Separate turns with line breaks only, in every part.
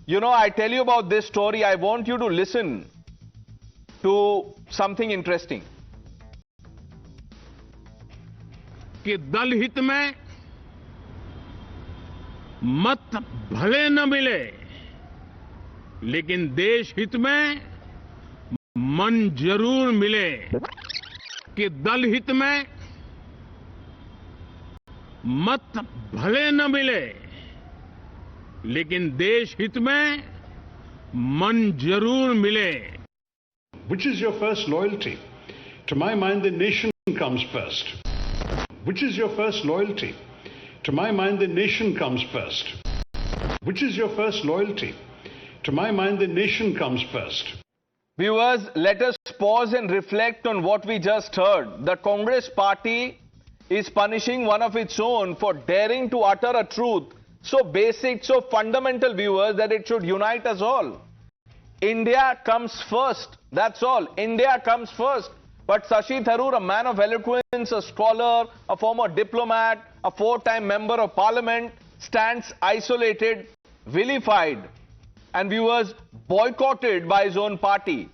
You know, I tell you about this story, I want you to listen to something interesting.
कि दल हित में मत भले न मिले, लेकिन देश हित में मन जरूर मिले. कि दल हित में मत भले न मिले, लेकिन देश हित में मन जरूर मिले.
Which is your first loyalty? To my mind, the nation comes first. Which is your first loyalty? To my mind, the nation comes first. Which is your first loyalty? To my mind, the nation comes first.
Viewers, let us pause and reflect on what we just heard. The Congress party is punishing one of its own for daring to utter a truth so basic, so fundamental, viewers, that it should unite us all. India comes first. That's all. India comes first. But Shashi Tharoor, a man of eloquence, a scholar, a former diplomat, a four-time member of parliament, stands isolated, vilified, and viewers, boycotted by his own party.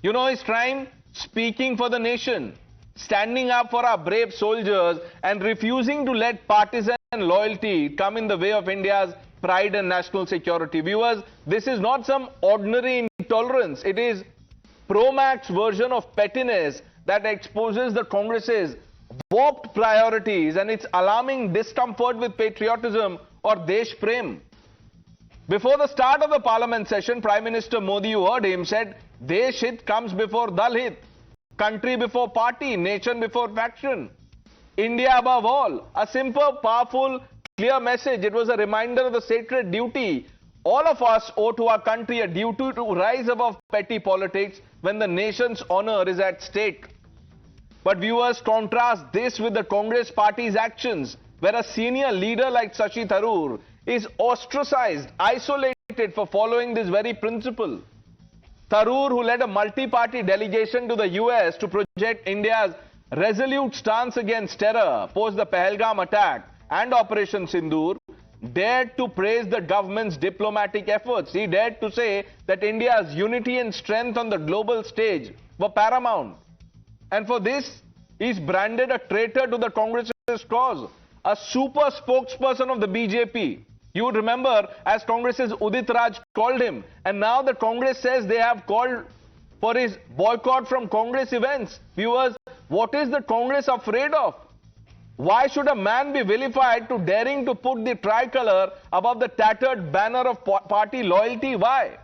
You know his crime? Speaking for the nation, standing up for our brave soldiers and refusing to let partisan loyalty come in the way of India's pride and national security. Viewers, this is not some ordinary intolerance. It is Pro-Max version of pettiness that exposes the Congress's warped priorities and its alarming discomfort with patriotism or Desh Prem. Before the start of the parliament session, Prime Minister Modi, you heard him, said, Desh Hit comes before Dal Hit. Country before party, nation before faction. India above all. A simple, powerful, clear message. It was a reminder of the sacred duty all of us owe to our country, a duty to rise above petty politics when the nation's honor is at stake. But viewers, contrast this with the Congress party's actions, where a senior leader like Shashi Tharoor is ostracized, isolated for following this very principle. Tharoor, who led a multi-party delegation to the US to project India's resolute stance against terror post the Pahalgam attack and Operation Sindoor, dared to praise the government's diplomatic efforts. He dared to say that India's unity and strength on the global stage were paramount. And for this, he's branded a traitor to the Congress's cause, a super spokesperson of the BJP. You would remember, as Congress's Udit Raj called him, and now the Congress says they have called for his boycott from Congress events. Viewers, what is the Congress afraid of? Why should a man be vilified to daring to put the tricolour above the tattered banner of party loyalty? Why?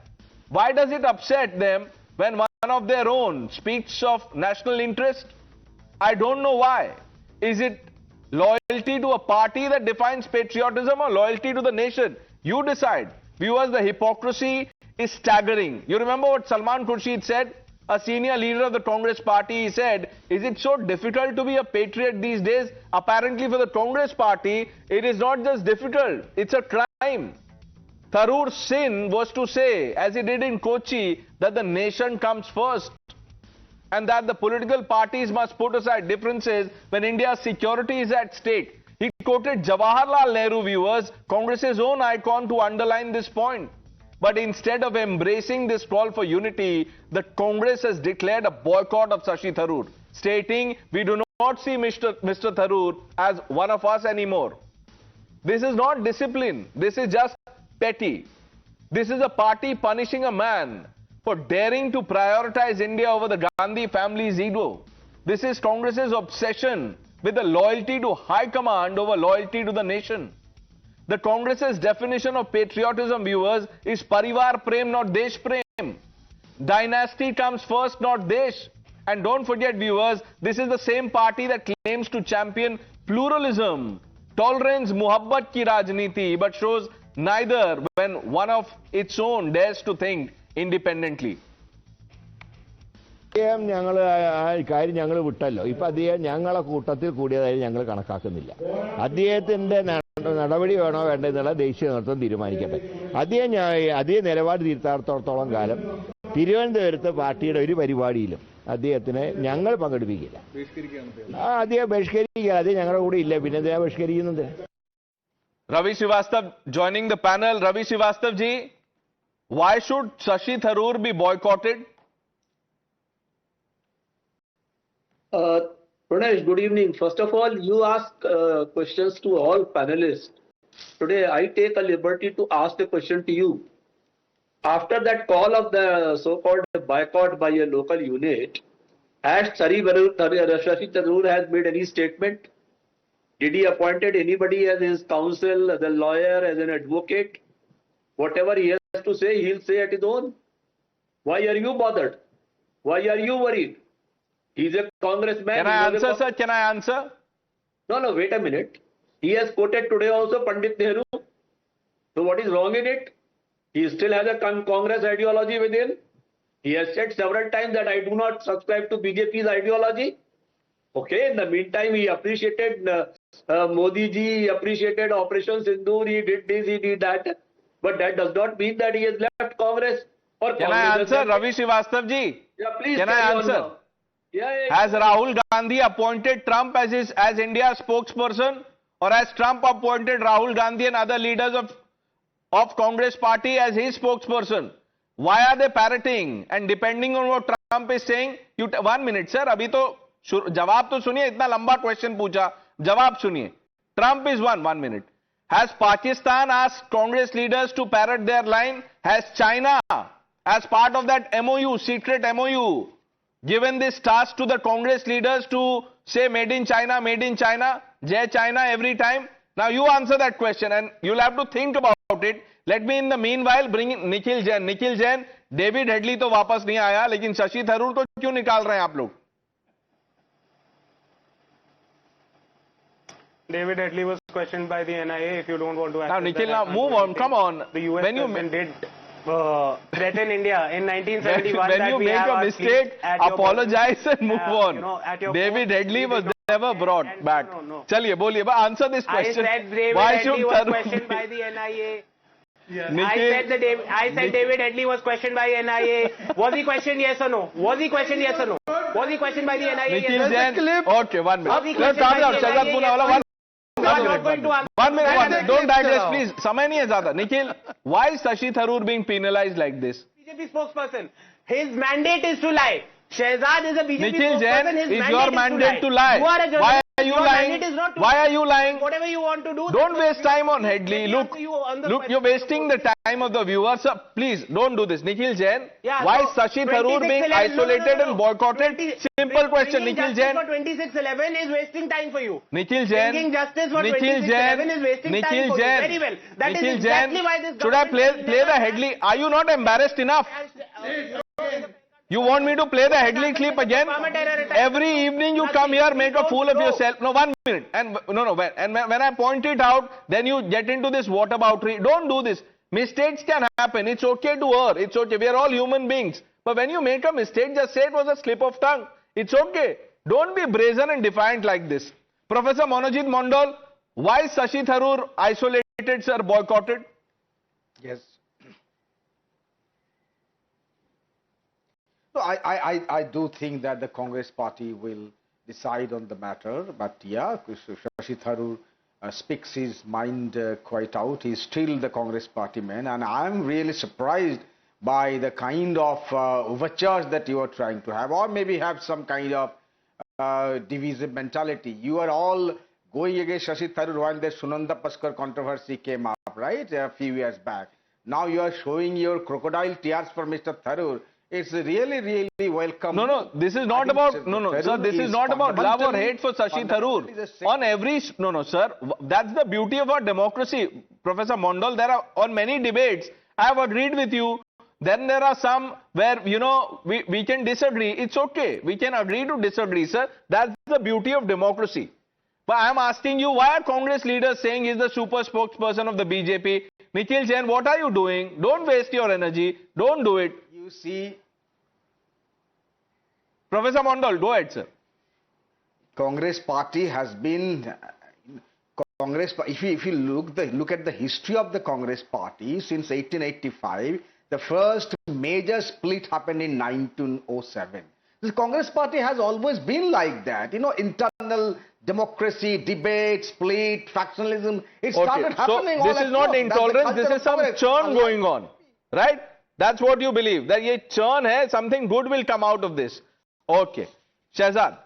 Why does it upset them when one of their own speaks of national interest? I don't know why. Is it loyalty to a party that defines patriotism or loyalty to the nation? You decide. Viewers, the hypocrisy is staggering. You remember what Salman Khurshid said? A senior leader of the Congress party, he said, is it so difficult to be a patriot these days? Apparently for the Congress party, it is not just difficult, it's a crime. Tharoor's sin was to say, as he did in Kochi, that the nation comes first and that the political parties must put aside differences when India's security is at stake. He quoted Jawaharlal Nehru, viewers, Congress's own icon, to underline this point. But instead of embracing this call for unity, the Congress has declared a boycott of Shashi Tharoor, stating, we do not see Mr. Tharoor as one of us anymore. This is not discipline. This is just petty. This is a party punishing a man for daring to prioritize India over the Gandhi family's ego. This is Congress's obsession with the loyalty to high command over loyalty to the nation. The Congress's definition of patriotism, viewers, is Parivar Prem, not Desh Prem. Dynasty comes first, not Desh. And don't forget, viewers, this is the same party that claims to champion pluralism, tolerance, muhabbat ki rajniti, but shows neither when one of its own dares to think independently.
ഞങ്ങൾ വിട്ടല്ലോ ഇപ്പൊ അദ്ദേഹം ഞങ്ങളെ കൂട്ടത്തിൽ കൂടിയതായി ഞങ്ങൾ കണക്കാക്കുന്നില്ല. അദ്ദേഹത്തിന്റെ നടപടി വേണോ വേണ്ടെന്നുള്ള ദേശീയ നേതൃത്വം തീരുമാനിക്കട്ടെ. അദ്ദേഹം നിലപാട് തിരുത്താത്തോളം കാലം തിരുവനന്തപുരത്ത് പാർട്ടിയുടെ ഒരു പരിപാടിയിലും അദ്ദേഹത്തിനെ ഞങ്ങൾ പങ്കെടുപ്പിക്കില്ല. അദ്ദേഹം ബഹിഷ്കരിക്കുക. അദ്ദേഹം ഞങ്ങളുടെ കൂടെ ഇല്ല, പിന്നെ എന്തിനാ ബഹിഷ്കരിക്കുന്നത്?
Ravi Srivastava joining the panel. Ravi Srivastava ji, Why should Shashi Tharoor be boycotted?
Pranesh, good evening. First of all, you ask questions to all panelists. Today, I take a liberty to ask a question to you. After that call of the so-called boycott by a local unit, has Shashi Tharoor has made any statement? Did he appointed anybody as his counsel, as a lawyer, as an advocate? Whatever he has to say, he'll say at his own. Why are you bothered? Why are you worried? He's a congressman.
Can I answer, sir? Can I answer?
No, wait a minute. He has quoted today also Pandit Nehru. So what is wrong in it? He still has a Congress ideology within. He has said several times that I do not subscribe to BJP's ideology. Okay, in the meantime, he appreciated Modi ji, he appreciated Operation Sindoor, he did this, he did that. But that does not mean that he has left Congress. Or
Can I answer, Ravi Srivastav ji?
Yeah, please.
Can I answer? Has Rahul Gandhi appointed Trump as India's spokesperson, or has Trump appointed Rahul Gandhi and other leaders of Congress party as his spokesperson? Why are they parroting? And depending on what Trump is saying, 1 minute, sir. अभी तो जवाब तो सुनिए. इतना लंबा question पूछा. जवाब सुनिए. Trump is 1 minute. Has Pakistan asked Congress leaders to parrot their line? Has China, as part of that MOU, secret MOU, given this task to the Congress leaders to say made in China, Jai China every time? Now you answer that question and you'll have to think about it. Let me in the meanwhile bring in Nikhil Jain. Nikhil Jain, David Headley तो वापस नहीं आया, लेकिन शशि थरूर तो क्यों निकाल रहे हैं आप लोग?
David Headley was questioned by the NIA. If you don't want to
Now Nikhil, now move on. Come on.
The US
when you
did threaten India in 1971.
when you make a mistake, apologize and move on. David Headley was never brought back. Chaliye, boliye, but answer this question.
I said David Headley was questioned by the NIA. I said David Headley was questioned by NIA. Was he questioned, yes or no? Was he questioned, yes or no? Was he questioned by the NIA?
Nikhil
Yes
Jain, okay, 1 minute.
Was he questioned by the NIA?
One minute. Don't digress, please. समय नहीं है ज़्यादा. Nikhil, why is Shashi Tharoor being penalized like this?
BJP spokesperson. His mandate is to lie. Shehzad is a BJP
Nikhil Jain,
spokesperson. His
is your mandate to lie?
You are a journalist.
Why are you
Your
lying?
mandate is not to
Why
lie.
are you lying?
Whatever you want to do.
Don't waste time on Headley. Look, you're wasting the time of the viewers. Sir, please, don't do this. Nikhil Jain, why is Shashi Tharoor being isolated and boycotted? Simple question, Nikhil Jain.
For 2611 is wasting time for you.
Nikhil Jain.
Bringing justice for
Nikhil
2611 is wasting time for you. Very well. That is exactly why this
Should I
government
play the Headley? Are you not embarrassed enough? You want me to play the Headley clip again? Every evening you come here, make a fool of yourself. No, 1 minute. And when I point it out, then you get into this whataboutery. Don't do this. Mistakes can happen. It's okay to err. It's okay. We are all human beings. But when you make a mistake, just say it was a slip of tongue. It's okay. Don't be brazen and defiant like this. Professor Monojit Mondal, why is Shashi Tharoor isolated, sir, boycotted?
Yes. So I do think that the Congress party will decide on the matter, but yeah, Shashi Tharoor speaks his mind quite out. He's still the Congress party man, and I'm really surprised by the kind of overtures that you are trying to have, or maybe have some kind of divisive mentality. You are all going against Shashi Tharoor when the Sunanda Paskar controversy came up, right, a few years back. Now you are showing your crocodile tears for Mr. Tharoor. It's really welcome.
No, this is not about, sir, this is not about love or hate for Shashi Tharoor. On every, sir, that's the beauty of our democracy. Professor Mondal, there are, on many debates, I have agreed with you. Then there are some where, we can disagree. It's okay. We can agree to disagree, sir. That's the beauty of democracy. But I am asking you, why are Congress leaders saying he's the super spokesperson of the BJP? Nikhil Jain, what are you doing? Don't waste your energy. Don't do it.
You see,
Professor Mondal, go ahead, sir.
Congress party has been if you look at the history of the Congress party since 1885, the first major split happened in 1907. The Congress party has always been like that, internal democracy, debate, split, factionalism. It started happening.
So this is not intolerance. This is some churn going on, right? That's what you believe. That ye churn hai, something good will come out of this. Okay. Shehzad.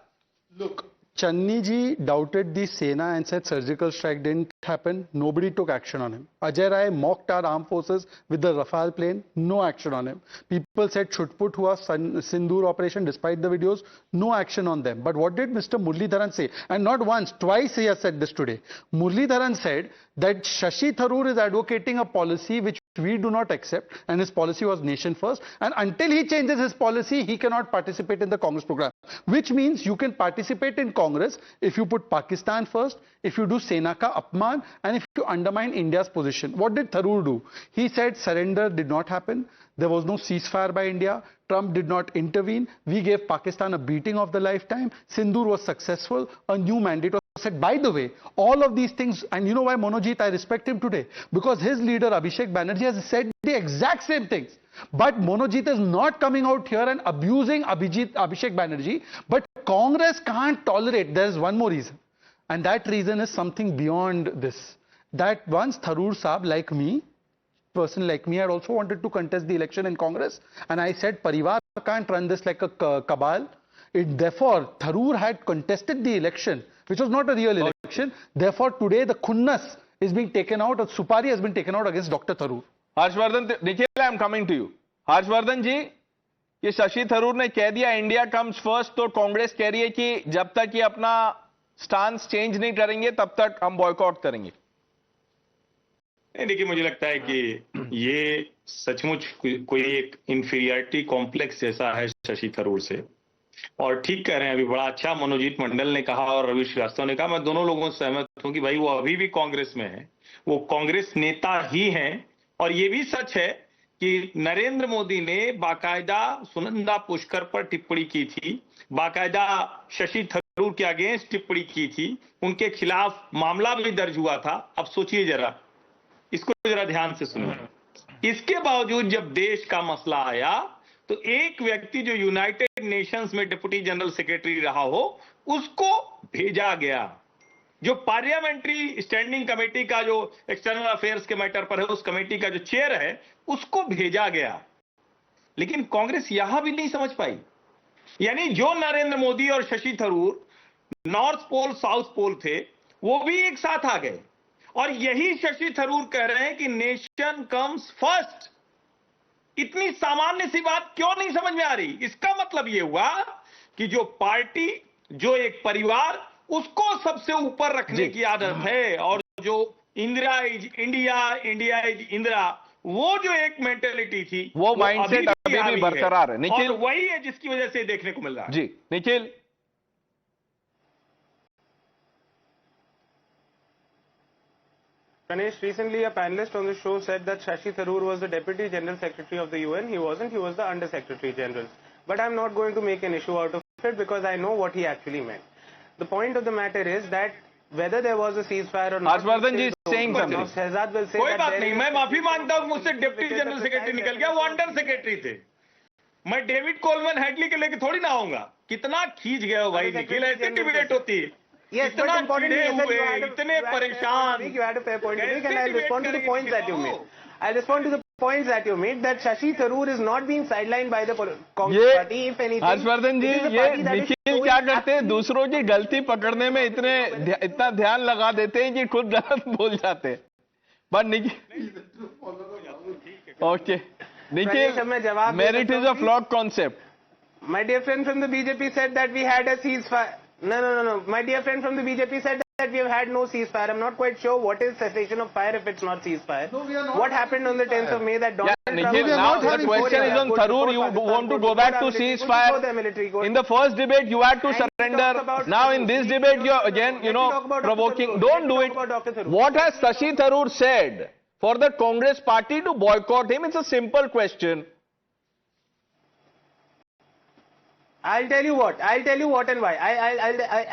Look, Channi ji doubted the Sena and said surgical strike didn't happen. Nobody took action on him. Ajay Rai mocked our armed forces with the Rafale plane. No action on him. People said Chutput hua Sindoor operation despite the videos. No action on them. But what did Mr. Muralidharan say? And not once, twice he has said this today. Muralidharan said that Shashi Tharoor is advocating a policy which we do not accept, and his policy was nation first, and until he changes his policy, he cannot participate in the Congress program, which means you can participate in Congress if you put Pakistan first, if you do Sena ka apman, and if you undermine India's position. What did Tharoor do? He said surrender did not happen, there was no ceasefire by India, Trump did not intervene, we gave Pakistan a beating of the lifetime, Sindoor was successful, a new mandate was said. By the way, all of these things, and you know why, Monojit, I respect him today, because his leader Abhishek Banerjee has said the exact same things. But Monojit is not coming out here and abusing Abhishek Banerjee. But Congress can't tolerate. There is one more reason, and that reason is something beyond this. That once Tharoor Saab, like me, person like me, had also wanted to contest the election in Congress, and I said Parivar can't run this like a cabal. Therefore, Tharoor had contested the election, which was not a real election. Therefore, today the khunnas is being taken out, or Supari has been taken out against Dr. Tharoor.
Harshvardhan, Nikhil, I am coming to you. Harshvardhan ji, ये शशि थरूर ने कह दिया India comes first, तो कांग्रेस कह रही है कि जब तक ये अपना स्टांस चेंज नहीं करेंगे तब तक हम बॉयकॉट करेंगे.
नहीं, देखिए मुझे लगता है कि ये सचमुच कोई एक इंफीरियरिटी कॉम्प्लेक्स जैसा है शशि थरूर से. और ठीक कह रहे हैं, अभी बड़ा अच्छा मनोजीत मंडल ने कहा और रवि श्रीवास्तव ने कहा, मैं दोनों लोगों से सहमत हूं कि भाई वो अभी भी कांग्रेस में है, वो कांग्रेस नेता ही हैं. और ये भी सच है कि नरेंद्र मोदी ने बाकायदा सुनंदा पुष्कर पर टिप्पणी की थी, बाकायदा शशि थरूर के अगेंस्ट टिप्पणी की थी, उनके खिलाफ मामला भी दर्ज हुआ था. अब सोचिए जरा, इसको जरा ध्यान से सुनिए. इसके बावजूद जब देश का मसला आया तो एक व्यक्ति जो यूनाइटेड नेशंस में डिप्टी जनरल सेक्रेटरी रहा हो उसको भेजा गया, जो पार्लियामेंट्री स्टैंडिंग कमेटी का जो एक्सटर्नल अफेयर्स के मैटर पर है उस कमेटी का जो चेयर है उसको भेजा गया. लेकिन कांग्रेस यहां भी नहीं समझ पाई. यानी जो नरेंद्र मोदी और Shashi Tharoor north pole south pole थे वो भी एक साथ आ गए. और यही शशि थरूर कह रहे हैं कि नेशन कम्स फर्स्ट. इतनी सामान्य सी बात क्यों नहीं समझ में आ रही? इसका मतलब यह हुआ कि जो पार्टी, जो एक परिवार, उसको सबसे ऊपर रखने की आदत है, और जो Indira is India, India is Indira, वो जो एक मेंटेलिटी थी
वो माइंडसेट अभी भी बरकरार है. निखिल,
और वही है जिसकी वजह से देखने को मिल रहा है.
जी Nikhil.
Pranesh, recently a panelist on the show said that Shashi Tharoor was the Deputy General Secretary of the UN. He wasn't, he was the Under Secretary General. But I'm not going to make an issue out of it because I know what he actually meant. The point of the matter is that whether there was a ceasefire or not...
Harshvardhan ji is saying something.
Shehzad will say
कोई
that
बात नहीं, मैं माफी मांगता हूं, मुझसे deputy general secretary निकल गया, वो अंडर सेक्रेटरी थे. मैं डेविड कोलमैन हेडली के लेके थोड़ी ना आऊंगा. कितना खींच गए हो भाई निखिल, ऐसे डिबेट होती है.
Yes, but importantly,
इतने परेशान.
You had a fair point to make, and I'll respond to the points that you made. I'll respond to the points that you made, that Shashi Tharoor is not being sidelined by the Congress party. If anything,
Harshvardhan जी, ये निखिल क्या करते हैं, दूसरों की गलती पकड़ने में इतना ध्यान लगा देते हैं कि खुद गलत बोल जाते हैं. But Nikhil, okay, Nikhil, merit is a flawed concept.
My dear friend from the BJP said that we had a ceasefire. No. My dear friend from the BJP said that we have had no ceasefire. I'm not quite sure what is cessation of fire if it's not ceasefire. No, we are not. What happened on the 10th of May that Donald Trump...
Nikhil, now the question is on Tharoor. You want to go back to ceasefire. In the first debate, you had to surrender. Now in this debate, you're again, provoking. Don't do it. What has Shashi Tharoor said for the Congress party to boycott him? It's a simple question.
I'll tell you what and why.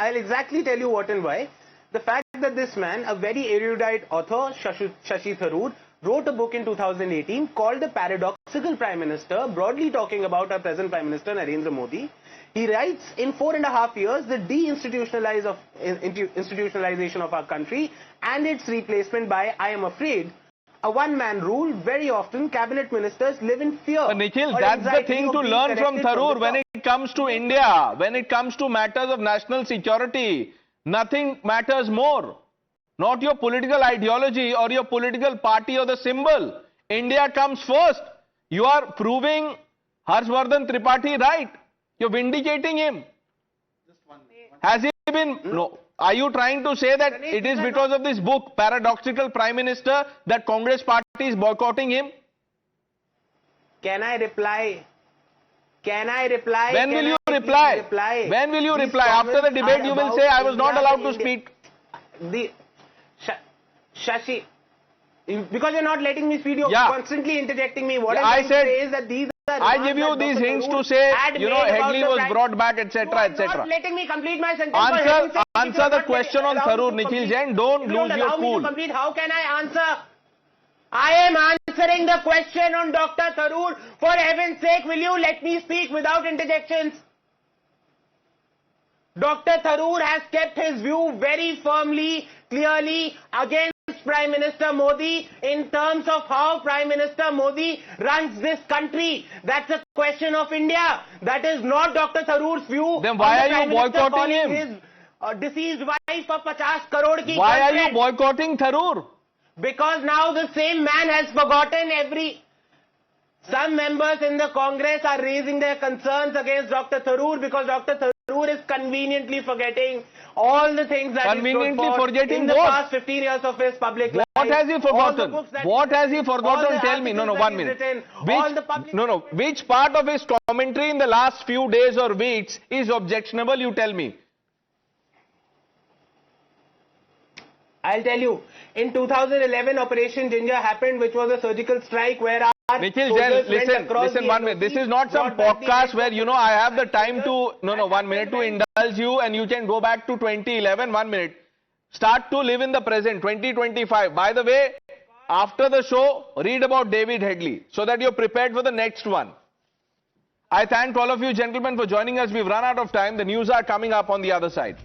I'll exactly tell you what and why. The fact that this man, a very erudite author, Shashi Tharoor, wrote a book in 2018 called The Paradoxical Prime Minister, broadly talking about our present Prime Minister, Narendra Modi. He writes, in 4.5 years, the deinstitutionalization of our country and its replacement by, I am afraid, a one-man rule, very often cabinet ministers live in fear.
But Nikhil,
or
that's the
anxiety
thing
of
to
being
learn from
corrected
Tharoor
the
when
top.
it comes to India, when it comes to matters of national security. Nothing matters more. Not your political ideology or your political party or the symbol. India comes first. You are proving Harshvardhan Tripathi right. You're vindicating him. Has he been... No. Are you trying to say that it is because of this book, Paradoxical Prime Minister, that Congress party is boycotting him?
Can I reply? Can I reply?
When will you reply? When will you reply? After the debate you will say, I was not allowed to speak.
Shashi, because you're not letting me speak, you're constantly interjecting me. What
I
I'm trying to say is that these are
I give you these hints to say, you know, Hegley was brought back, etc., etc.
You're not letting me complete my sentence.
Answer the question on Tharoor, Nikhil Jain. Don't lose your cool.
How can I answer? I am answering the question on Dr. Tharoor. For heaven's sake, will you let me speak without interjections? Dr. Tharoor has kept his view very firmly, clearly against Prime Minister Modi in terms of how Prime Minister Modi runs this country. That's a question of India. That is not Dr. Tharoor's view.
Then why are you boycotting him?
His deceased wife of 50 crore ki
Why are
girlfriend.
you boycotting Tharoor?
Because now the same man has forgotten Some members in the Congress are raising their concerns against Dr. Tharoor because Dr. Tharoor is conveniently forgetting all the things that he stood for in the past 15 years of his public life.
What has he forgotten? What has he forgotten? Tell me. No, 1 minute. Which part of his commentary in the last few days or weeks is objectionable? You tell me.
I'll tell you. In 2011, Operation Ginger happened, which was a surgical strike where our
Nikhil Jain, listen 1 minute. This is not some podcast where, you know, I have the time to, 1 minute to indulge you and you can go back to 2011, 1 minute. Start to live in the present, 2025. By the way, after the show, read about David Hegley so that you're prepared for the next one. I thank all of you gentlemen for joining us. We've run out of time. The news are coming up on the other side.